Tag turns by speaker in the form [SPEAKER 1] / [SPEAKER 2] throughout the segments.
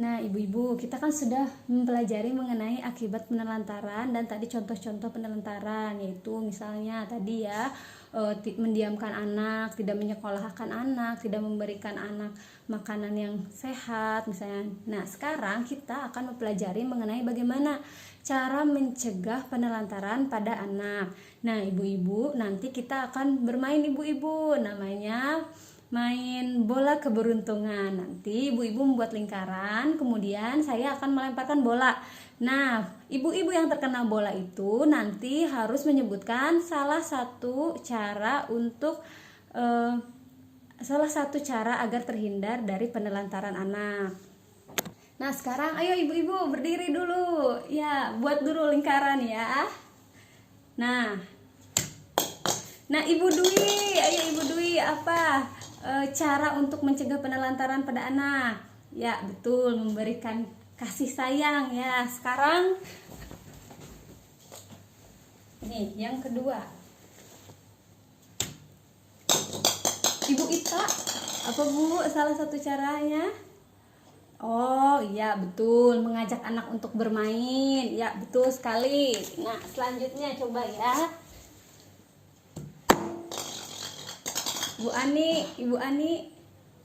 [SPEAKER 1] Nah, ibu-ibu, kita kan sudah mempelajari mengenai akibat penelantaran dan tadi contoh-contoh penelantaran, yaitu misalnya tadi ya, mendiamkan anak, tidak menyekolahkan anak, tidak memberikan anak makanan yang sehat misalnya. Nah, sekarang kita akan mempelajari mengenai bagaimana cara mencegah penelantaran pada anak. Nah, ibu-ibu, nanti kita akan bermain ibu-ibu, namanya main bola keberuntungan. Nanti ibu-ibu membuat lingkaran, kemudian saya akan melemparkan bola. Nah, ibu-ibu yang terkena bola itu nanti harus menyebutkan salah satu cara agar terhindar dari penelantaran anak. Nah, sekarang ayo ibu-ibu berdiri dulu. Ya, buat dulu lingkaran ya. Nah, Ibu Dwi, ayo Ibu Dwi, apa cara untuk mencegah penelantaran pada anak? Ya, betul, memberikan kasih sayang ya. Sekarang nih, yang kedua. Ibu Ita, apa Bu salah satu caranya? Oh iya betul, mengajak anak untuk bermain. Ya betul sekali. Nah, selanjutnya coba ya, Ibu Ani,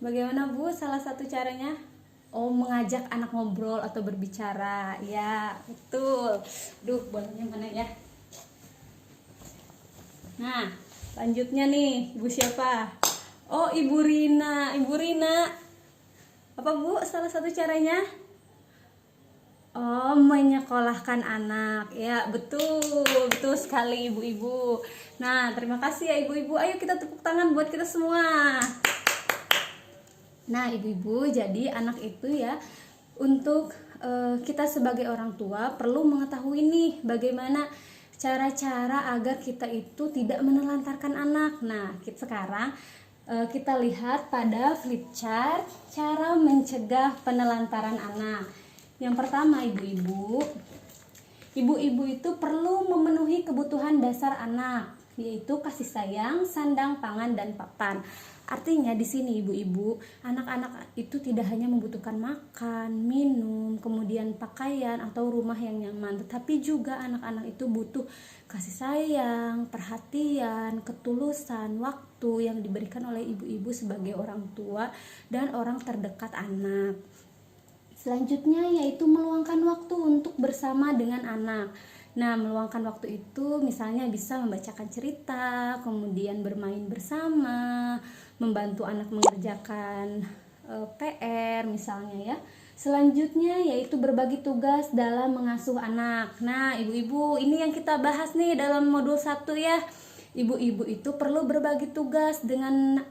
[SPEAKER 1] bagaimana Bu salah satu caranya? Oh, mengajak anak ngobrol atau berbicara. Ya, betul. Duh, bolanya mana ya? Nah, selanjutnya nih, Ibu siapa? Oh, Ibu Rina. Ibu Rina, apa Bu salah satu caranya? Oh, menyekolahkan anak. Ya, betul. Betul sekali ibu-ibu. Nah, terima kasih ya ibu-ibu. Ayo kita tepuk tangan buat kita semua. Nah, ibu-ibu, jadi anak itu ya, untuk kita sebagai orang tua perlu mengetahui nih bagaimana cara-cara agar kita itu tidak menelantarkan anak. Nah, sekarang kita lihat pada flip chart cara mencegah penelantaran anak. Yang pertama, ibu-ibu itu perlu memenuhi kebutuhan dasar anak, yaitu kasih sayang, sandang, pangan, dan papan. Artinya di sini ibu-ibu, anak-anak itu tidak hanya membutuhkan makan, minum, kemudian pakaian atau rumah yang nyaman, tetapi juga anak-anak itu butuh kasih sayang, perhatian, ketulusan, waktu yang diberikan oleh ibu-ibu sebagai orang tua dan orang terdekat anak. Selanjutnya yaitu meluangkan waktu untuk bersama dengan anak. Nah, meluangkan waktu itu misalnya bisa membacakan cerita, kemudian bermain bersama, membantu anak mengerjakan PR misalnya ya. Selanjutnya yaitu berbagi tugas dalam mengasuh anak. Nah, ibu-ibu, ini yang kita bahas nih dalam modul 1 ya. Ibu-ibu itu perlu berbagi tugas dengan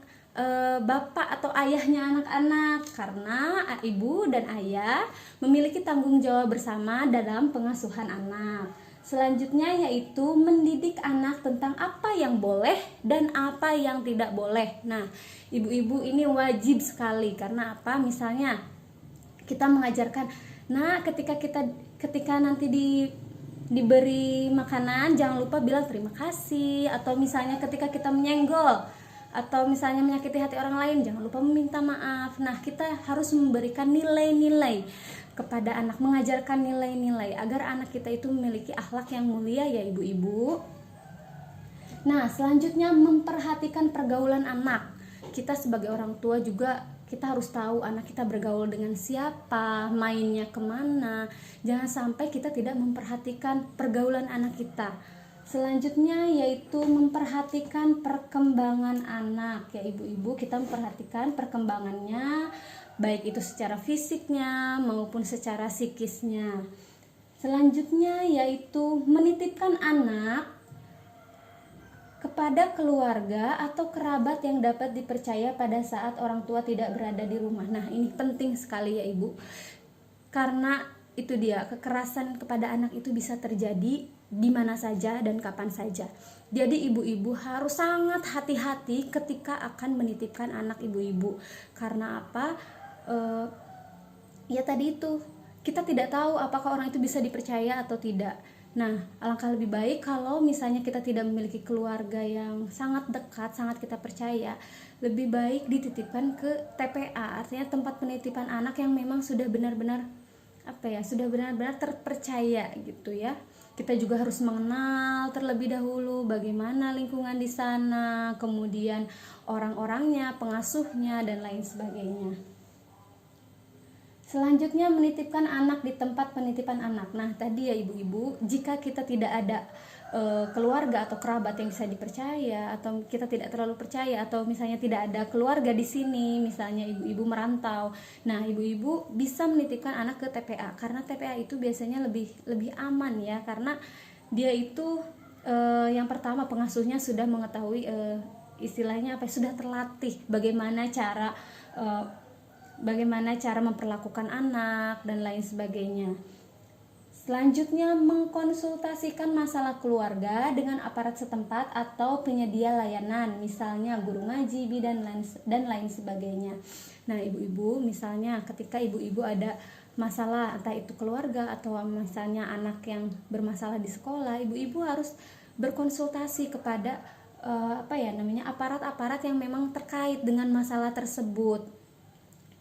[SPEAKER 1] bapak atau ayahnya anak-anak, karena ibu dan ayah memiliki tanggung jawab bersama dalam pengasuhan anak. Selanjutnya yaitu mendidik anak tentang apa yang boleh dan apa yang tidak boleh. Nah, ibu-ibu ini wajib sekali, karena apa? Misalnya kita mengajarkan, nah ketika nanti diberi makanan jangan lupa bilang terima kasih, atau misalnya ketika kita menyenggol atau misalnya menyakiti hati orang lain jangan lupa meminta maaf. Nah, kita harus memberikan nilai-nilai kepada anak, mengajarkan nilai-nilai agar anak kita itu memiliki akhlak yang mulia ya ibu-ibu. Nah, selanjutnya memperhatikan pergaulan anak. Kita sebagai orang tua juga kita harus tahu anak kita bergaul dengan siapa, mainnya kemana. Jangan sampai kita tidak memperhatikan pergaulan anak kita. Selanjutnya yaitu memperhatikan perkembangan anak ya ibu-ibu. Kita memperhatikan perkembangannya, baik itu secara fisiknya maupun secara psikisnya. Selanjutnya yaitu menitipkan anak kepada keluarga atau kerabat yang dapat dipercaya pada saat orang tua tidak berada di rumah. Nah, ini penting sekali ya ibu, karena itu dia, kekerasan kepada anak itu bisa terjadi di mana saja dan kapan saja. Jadi ibu-ibu harus sangat hati-hati ketika akan menitipkan anak ibu-ibu. Karena apa? Ya tadi itu, kita tidak tahu apakah orang itu bisa dipercaya atau tidak. Nah, alangkah lebih baik kalau misalnya kita tidak memiliki keluarga yang sangat dekat, sangat kita percaya, lebih baik dititipkan ke TPA, artinya tempat penitipan anak yang memang sudah benar-benar sudah benar-benar terpercaya gitu ya. Kita juga harus mengenal terlebih dahulu bagaimana lingkungan di sana, kemudian orang-orangnya, pengasuhnya dan lain sebagainya. Selanjutnya, menitipkan anak di tempat penitipan anak. Nah, tadi ya ibu-ibu, jika kita tidak ada keluarga atau kerabat yang bisa dipercaya, atau kita tidak terlalu percaya, atau misalnya tidak ada keluarga di sini, misalnya ibu-ibu merantau, nah ibu-ibu bisa menitipkan anak ke TPA, karena TPA itu biasanya lebih aman ya, karena dia itu yang pertama pengasuhnya sudah mengetahui istilahnya sudah terlatih bagaimana cara memperlakukan anak dan lain sebagainya. Selanjutnya, mengkonsultasikan masalah keluarga dengan aparat setempat atau penyedia layanan, misalnya guru ngaji, bidan dan lain sebagainya. Nah, ibu-ibu misalnya ketika ibu-ibu ada masalah entah itu keluarga atau misalnya anak yang bermasalah di sekolah, ibu-ibu harus berkonsultasi kepada aparat-aparat yang memang terkait dengan masalah tersebut.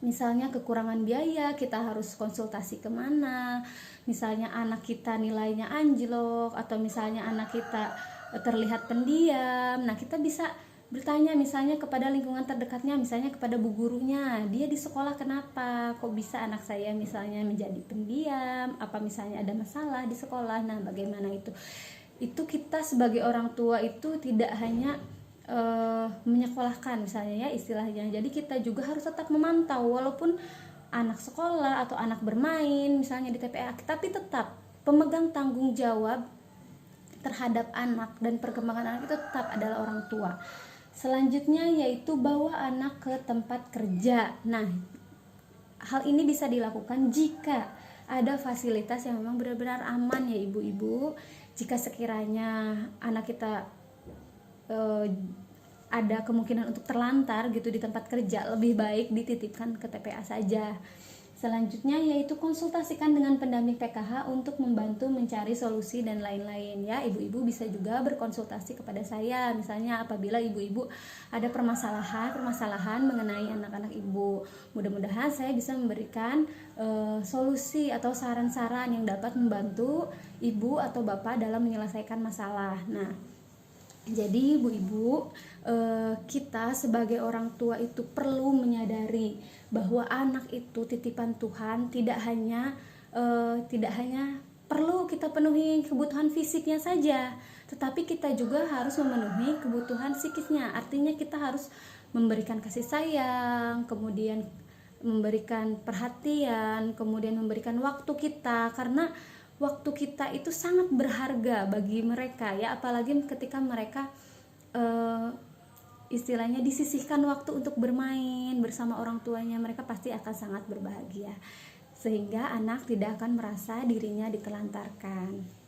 [SPEAKER 1] Misalnya kekurangan biaya, kita harus konsultasi kemana. Misalnya anak kita nilainya anjlok, atau misalnya anak kita terlihat pendiam. Nah, kita bisa bertanya misalnya kepada lingkungan terdekatnya, misalnya kepada bu gurunya, dia di sekolah kenapa, kok bisa anak saya misalnya menjadi pendiam, apa misalnya ada masalah di sekolah. Nah, bagaimana itu kita sebagai orang tua itu tidak hanya menyekolahkan misalnya ya istilahnya, jadi kita juga harus tetap memantau walaupun anak sekolah atau anak bermain misalnya di TPA, tapi tetap pemegang tanggung jawab terhadap anak dan perkembangan anak itu tetap adalah orang tua. Selanjutnya yaitu bawa anak ke tempat kerja. Nah, hal ini bisa dilakukan jika ada fasilitas yang memang benar-benar aman ya ibu-ibu. Jika sekiranya anak kita ada kemungkinan untuk terlantar gitu di tempat kerja, lebih baik dititipkan ke TPA saja. Selanjutnya yaitu konsultasikan dengan pendamping PKH untuk membantu mencari solusi dan lain-lain ya. Ibu-ibu bisa juga berkonsultasi kepada saya misalnya apabila ibu-ibu ada permasalahan mengenai anak-anak ibu. Mudah-mudahan saya bisa memberikan solusi atau saran-saran yang dapat membantu ibu atau bapak dalam menyelesaikan masalah. Nah, jadi ibu-ibu, kita sebagai orang tua itu perlu menyadari bahwa anak itu titipan Tuhan, tidak hanya perlu kita penuhi kebutuhan fisiknya saja, tetapi kita juga harus memenuhi kebutuhan psikisnya. Artinya kita harus memberikan kasih sayang, kemudian memberikan perhatian, kemudian memberikan waktu kita, karena waktu kita itu sangat berharga bagi mereka ya, apalagi ketika mereka istilahnya disisihkan waktu untuk bermain bersama orang tuanya, mereka pasti akan sangat berbahagia, sehingga anak tidak akan merasa dirinya ditelantarkan.